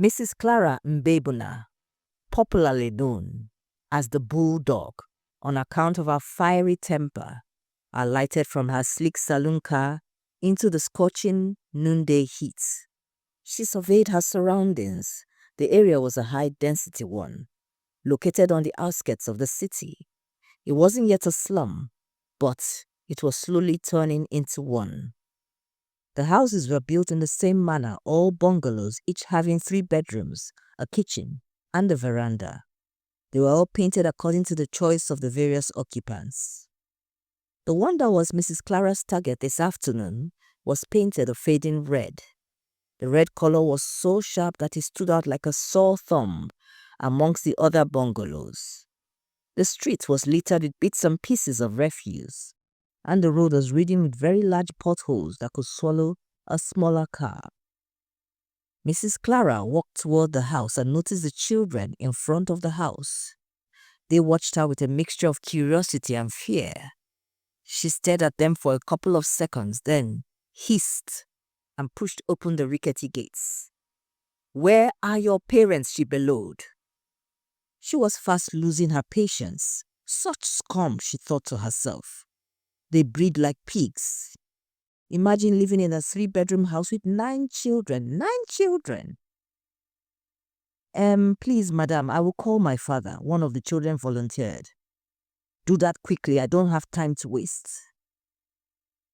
Mrs. Clara Mbebuna, popularly known as the Bulldog on account of her fiery temper, alighted from her sleek saloon car into the scorching noonday heat. She surveyed her surroundings. The area was a high-density one, located on the outskirts of the city. It wasn't yet a slum, but it was slowly turning into one. The houses were built in the same manner, all bungalows, each having 3 bedrooms, a kitchen, and a veranda. They were all painted according to the choice of the various occupants. The one that was Mrs. Clara's target this afternoon was painted a fading red. The red color was so sharp that it stood out like a sore thumb amongst the other bungalows. The street was littered with bits and pieces of refuse, and the road was ridden with very large potholes that could swallow a smaller car. Mrs. Clara walked toward the house and noticed the children in front of the house. They watched her with a mixture of curiosity and fear. She stared at them for a couple of seconds, then hissed and pushed open the rickety gates. "Where are your parents?" she bellowed. She was fast losing her patience. Such scum, she thought to herself. They breed like pigs. Imagine living in a 3-bedroom house with 9 children. 9 children! Please, madam, I will call my father," one of the children volunteered. "Do that quickly, I don't have time to waste."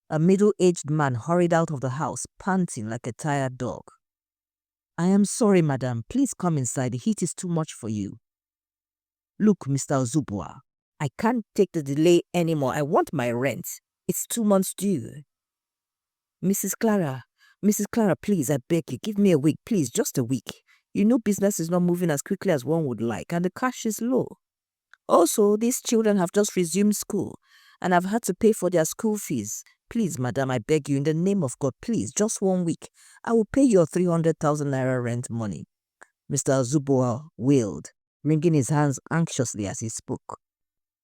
A middle-aged man hurried out of the house, panting like a tired dog. "I am sorry, madam. Please come inside. The heat is too much for you." "Look, Mr. Ozubua, I can't take the delay anymore. I want my rent. It's 2 months due." Mrs. Clara, please, I beg you, give me a week, please, just a week. You know business is not moving as quickly as one would like, and the cash is low. Also, these children have just resumed school, and I've had to pay for their school fees. Please, madam, I beg you, in the name of God, please, just 1 week. I will pay your 300,000 naira rent money." Mr. Ozubua wailed, wringing his hands anxiously as he spoke.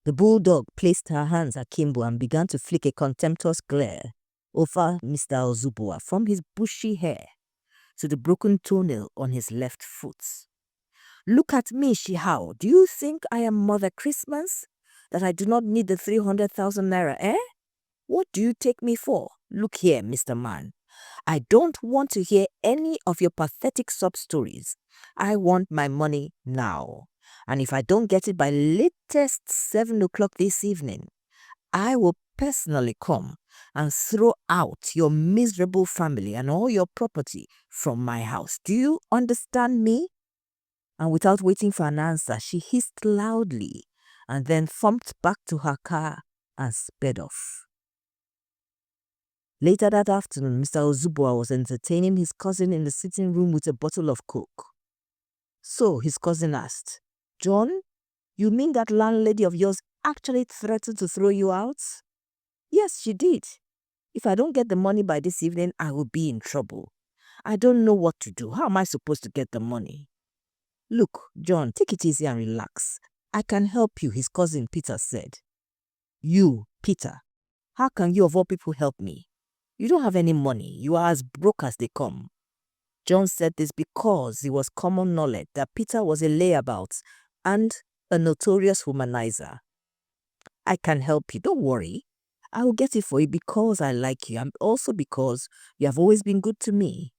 The bulldog placed her hands akimbo and began to flick a contemptuous glare over Mr. Ozubua from his bushy hair to the broken toenail on his left foot. "Look at me," she howled. "Do you think I am Mother Christmas? That I do not need the 300,000 naira, eh? What do you take me for? Look here, Mr. Man. I don't want to hear any of your pathetic sub-stories. I want my money now. And if I don't get it by latest 7 o'clock this evening, I will personally come and throw out your miserable family and all your property from my house. Do you understand me?" And without waiting for an answer, she hissed loudly and then thumped back to her car and sped off. Later that afternoon, Mr. Ozubua was entertaining his cousin in the sitting room with a bottle of Coke. So his cousin asked, "John, you mean that landlady of yours actually threatened to throw you out?" "Yes, she did. If I don't get the money by this evening, I will be in trouble. I don't know what to do. How am I supposed to get the money?" "Look, John, take it easy and relax. I can help you," his cousin Peter said. "You, Peter, how can you of all people help me? You don't have any money. You are as broke as they come." John said this because it was common knowledge that Peter was a layabout and a notorious womanizer. "I can help you, don't worry. I will get it for you because I like you and also because you have always been good to me.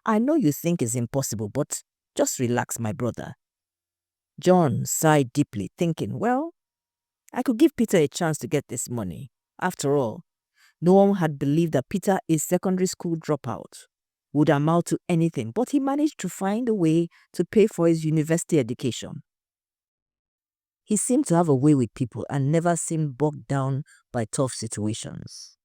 I know you think it's impossible, but just relax, my brother." John sighed deeply, thinking, well, I could give Peter a chance to get this money. After all, no one had believed that Peter, a secondary school dropout, would amount to anything, but he managed to find a way to pay for his university education. He seemed to have a way with people and never seemed bogged down by tough situations.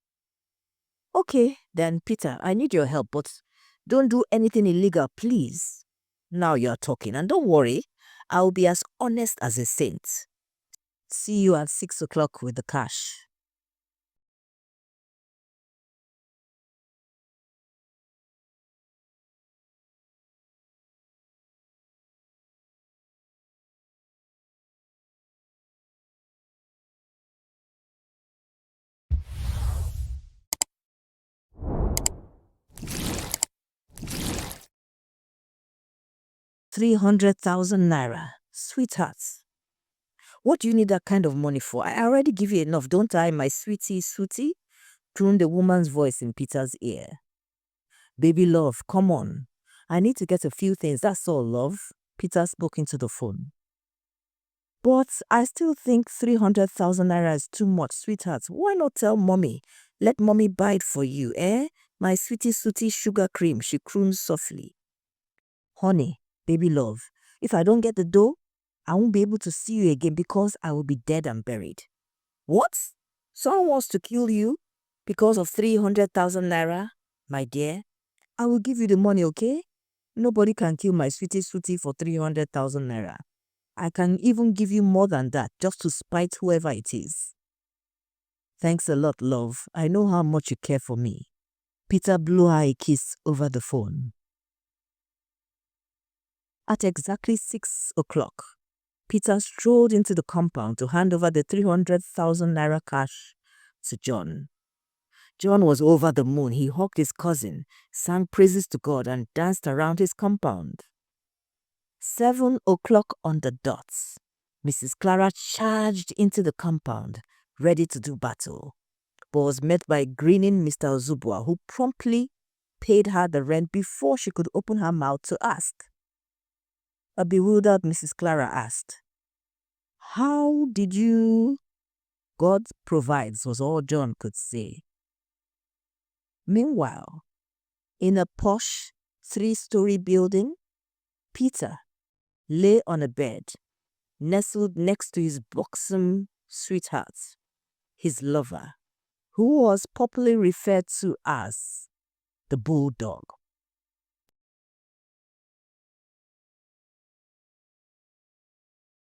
"Okay, then, Peter, I need your help, but don't do anything illegal, please." "Now you're talking, and don't worry, I'll be as honest as a saint. See you at 6 o'clock with the cash." 300,000 naira. Sweetheart, what do you need that kind of money for? I already give you enough, don't I, my sweetie, sweetie? Crooned the woman's voice in Peter's ear. Baby love, come on. I need to get a few things, that's all, love. Peter spoke into the phone. But I still think 300,000 naira is too much, sweetheart. Why not tell mommy? Let mommy buy it for you, eh? My sweetie, sweetie sugar cream, she crooned softly. Honey, baby love, if I don't get the dough, I won't be able to see you again because I will be dead and buried. What? Someone wants to kill you because of 300,000 naira? My dear, I will give you the money, okay? Nobody can kill my sweetie sweetie for 300,000 naira. I can even give you more than that just to spite whoever it is. Thanks a lot, love. I know how much you care for me. Peter blew her a kiss over the phone. At exactly 6 o'clock, Peter strolled into the compound to hand over the 300,000 naira cash to John. John was over the moon. He hugged his cousin, sang praises to God, and danced around his compound. 7 o'clock on the dot, Mrs. Clara charged into the compound, ready to do battle, but was met by grinning Mr. Ozubua, who promptly paid her the rent before she could open her mouth to ask. A bewildered Mrs. Clara asked, "How did you—" "God provides," was all John could say. Meanwhile, in a posh 3-story building, Peter lay on a bed, nestled next to his buxom sweetheart, his lover, who was popularly referred to as the Bulldog.